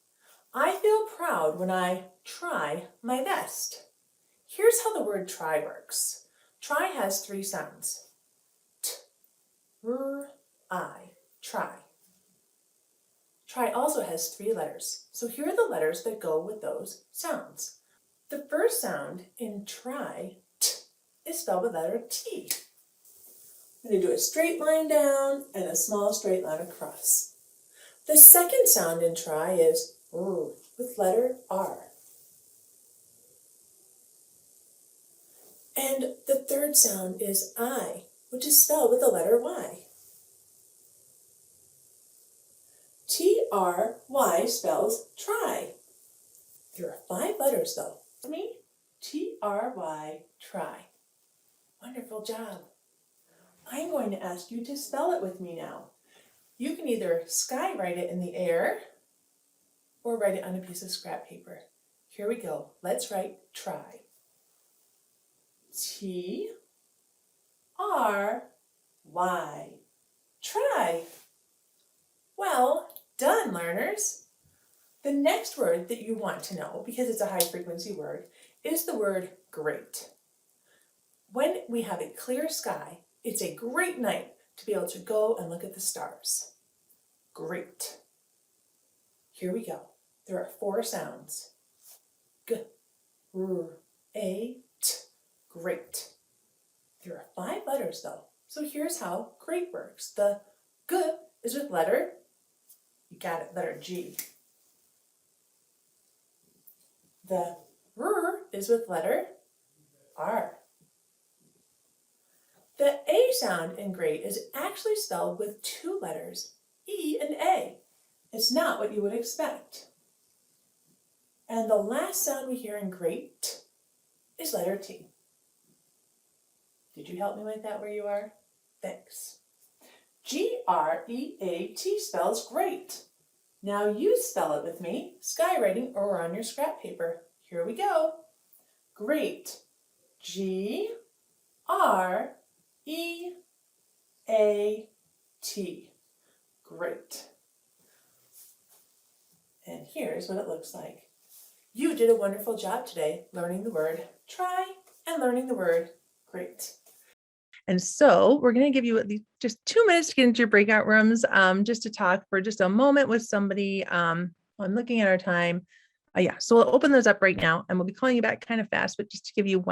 I feel proud when I try my best. Here's how the word try works. Try has 3 sounds. T, r, I, try. Try also has 3 letters. So here are the letters that go with those sounds. The first sound in try, t, is spelled with letter T. I'm going to do a straight line down and a small straight line across. The second sound in try is r, with letter R. And the third sound is I, which is spelled with the letter Y. T-R-Y spells try. There are 5 letters though. Me? T-R-Y, try. Wonderful job. I'm going to ask you to spell it with me now. You can either skywrite it in the air or write it on a piece of scrap paper. Here we go. Let's write try. T-R-Y, try. Well done, learners. The next word that you want to know, because it's a high frequency word, is the word great. When we have a clear sky, it's a great night to be able to go and look at the stars. Great. Here we go. There are 4 sounds. G, r, a, t. Great. There are 5 letters though. So here's how great works. The G is with letter, you got it, letter G. The R is with letter R. The A sound in great is actually spelled with 2 letters, E and A. It's not what you would expect. And the last sound we hear in great is letter T. Did you help me with that where you are? Thanks. G-R-E-A-T spells great. Now you spell it with me, skywriting or on your scrap paper. Here we go. Great. G-R-E-A-T. Great. And here's what it looks like. You did a wonderful job today learning the word try and learning the word great. And so we're going to give you just 2 minutes to get into your breakout rooms, just to talk for just a moment with somebody. I'm looking at our time. Yeah, so we'll open those up right now and we'll be calling you back kind of fast, but just to give you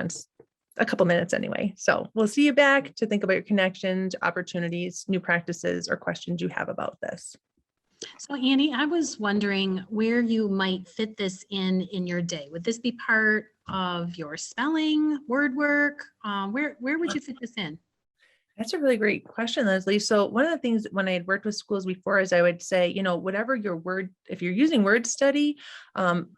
a couple minutes anyway. So we'll see you back to think about your connections, opportunities, new practices, or questions you have about this. So Annie, I was wondering where you might fit this in your day. Would this be part of your spelling, word work? Where would you fit this in? That's a really great question, Leslie. So one of the things when I had worked with schools before is I would say, whatever your word, if you're using word study,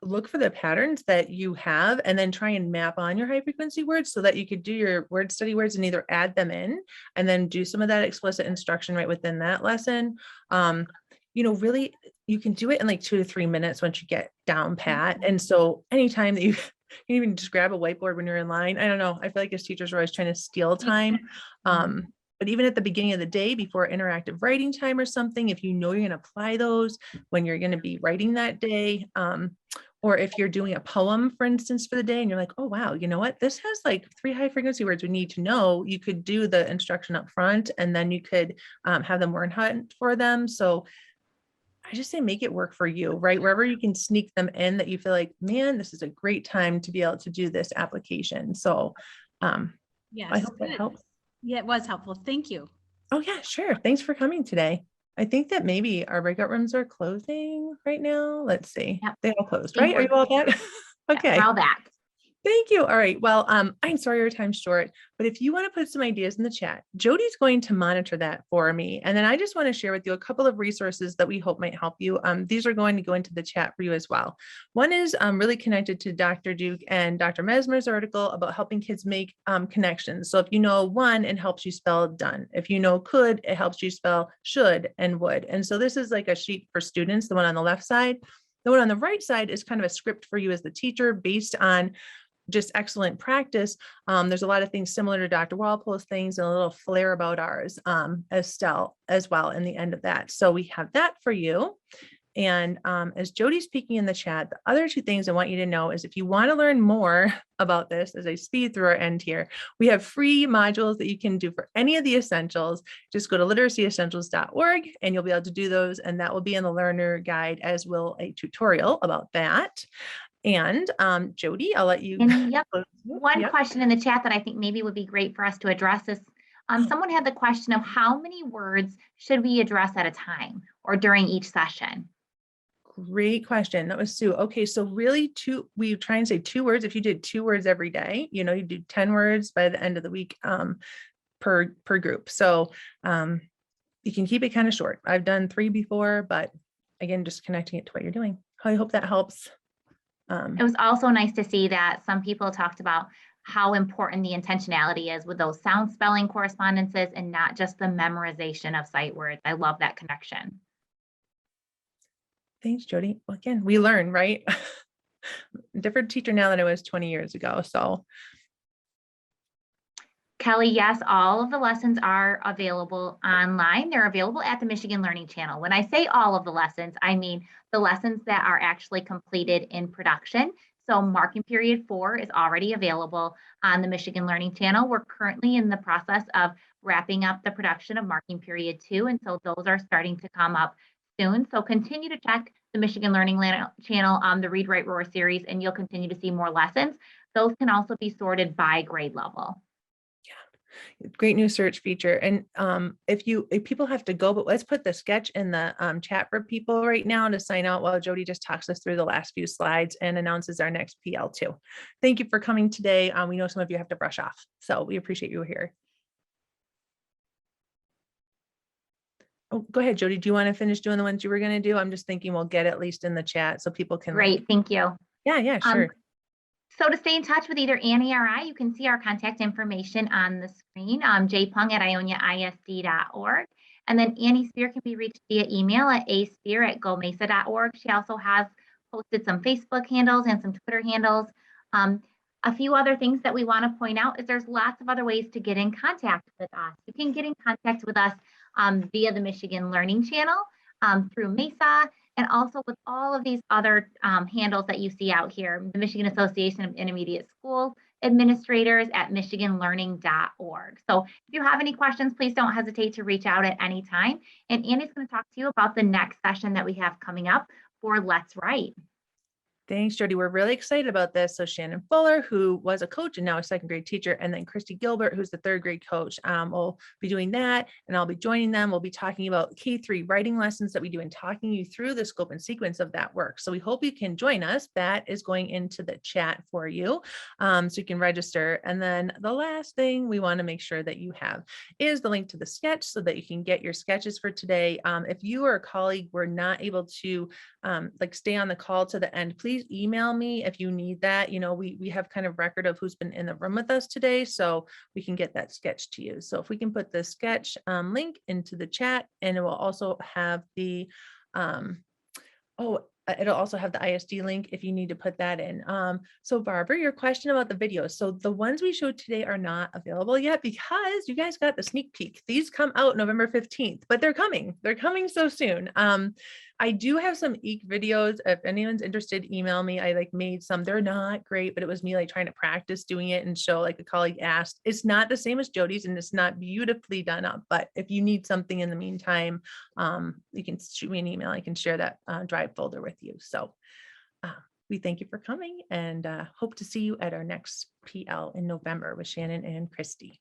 look for the patterns that you have and then try and map on your high frequency words so that you could do your word study words and either add them in and then do some of that explicit instruction right within that lesson. Really, you can do it in like 2 to 3 minutes once you get down pat. And so anytime that you can even just grab a whiteboard when you're in line. I don't know. I feel like as teachers are always trying to steal time. But even at the beginning of the day before interactive writing time or something, if you know you're going to apply those when you're going to be writing that day, or if you're doing a poem, for instance, for the day, and you're like, oh, wow, you know what? This has like 3 high frequency words we need to know. You could do the instruction up front and then you could have them word hunt for them. So I just say make it work for you, right? Wherever you can sneak them in that you feel like, man, this is a great time to be able to do this application. So Yes, I hope that helps. Yeah, it was helpful. Thank you. Oh yeah, sure. Thanks for coming today. I think that maybe our breakout rooms are closing right now. Let's see. Yep. They all closed, right? Are you all back? Okay. We're all back. Thank you. All right. Well, I'm sorry your time's short, but if you want to put some ideas in the chat, Jody's going to monitor that for me. And then I just want to share with you a couple of resources that we hope might help you. These are going to go into the chat for you as well. One is really connected to Dr. Duke and Dr. Mesmer's article about helping kids make connections. So if you know one, it helps you spell done. If you know could, it helps you spell should and would. And so this is like a sheet for students, the one on the left side. The one on the right side is kind of a script for you as the teacher based on just excellent practice. There's a lot of things similar to Dr. Walpole's things and a little flair about ours as well in the end of that. So we have that for you. And as Jody's speaking in the chat, the other 2 things I want you to know is if you want to learn more about this as I speed through our end here, we have free modules that you can do for any of the essentials. Just go to literacyessentials.org and you'll be able to do those. And that will be in the learner guide as will a tutorial about that. And Jody, I'll let you. And yep, one question in the chat that I think maybe would be great for us to address is someone had the question of how many words should we address at a time or during each session? Great question. That was Sue. Okay, so really we try and say 2 words. If you did 2 words every day, you do 10 words by the end of the week per group. So you can keep it kind of short. I've done 3 before, but again, just connecting it to what you're doing. I hope that helps. It was also nice to see that some people talked about how important the intentionality is with those sound spelling correspondences and not just the memorization of sight words. I love that connection. Thanks, Jody. Well, again, we learn, right? Different teacher now than I was 20 years ago. So Kelly, yes, all of the lessons are available online. They're available at the Michigan Learning Channel. When I say all of the lessons, I mean the lessons that are actually completed in production. So marking period 4 is already available on the Michigan Learning Channel. We're currently in the process of wrapping up the production of marking period 2. And so those are starting to come up soon. So continue to check the Michigan Learning Channel on the Read, Write, Roar series, and you'll continue to see more lessons. Those can also be sorted by grade level. Great new search feature. And if people have to go, but let's put the sketch in the chat for people right now to sign out while Jody just talks us through the last few slides and announces our next PL2. Thank you for coming today. We know some of you have to brush off, so we appreciate you here. Oh, go ahead, Jody. Do you want to finish doing the ones you were going to do? I'm just thinking we'll get at least in the chat so people can. Great, thank you. Yeah, sure. So to stay in touch with either Annie or I, you can see our contact information on the screen, jpung@ioniaisd.org. And then Annie Spear can be reached via email at aspear@gomesa.org. She also has posted some Facebook handles and some Twitter handles. A few other things that we want to point out is there's lots of other ways to get in contact with us. You can get in contact with us via the Michigan Learning Channel, through Mesa, and also with all of these other handles that you see out here, the Michigan Association of Intermediate School Administrators at michiganlearning.org. So if you have any questions, please don't hesitate to reach out at any time. And Annie's going to talk to you about the next session that we have coming up for Let's Write. Thanks, Jody. We're really excited about this. So Shannon Fuller, who was a coach and now a second grade teacher, and then Christy Gilbert, who's the third grade coach, will be doing that, and I'll be joining them. We'll be talking about K3 writing lessons that we do and talking you through the scope and sequence of that work. So we hope you can join us. That is going into the chat for you, so you can register. And then the last thing we want to make sure that you have is the link to the sketch so that you can get your sketches for today. If you or a colleague were not able to stay on the call to the end, please email me if you need that. You know, we have kind of record of who's been in the room with us today, so we can get that sketch to you. So if we can put the sketch link into the chat, and it will also have the it'll also have the ISD link if you need to put that in. So Barbara, your question about the videos. So the ones we showed today are not available yet because you guys got the sneak peek. These come out November 15th, but they're coming. They're coming so soon. I do have some EEK videos. If anyone's interested, email me. I made some. They're not great, but it was me trying to practice doing it and show, a colleague asked. It's not the same as Jody's and it's not beautifully done up, but if you need something in the meantime, you can shoot me an email. I can share that drive folder with you. So we thank you for coming and hope to see you at our next PL in November with Shannon and Christy.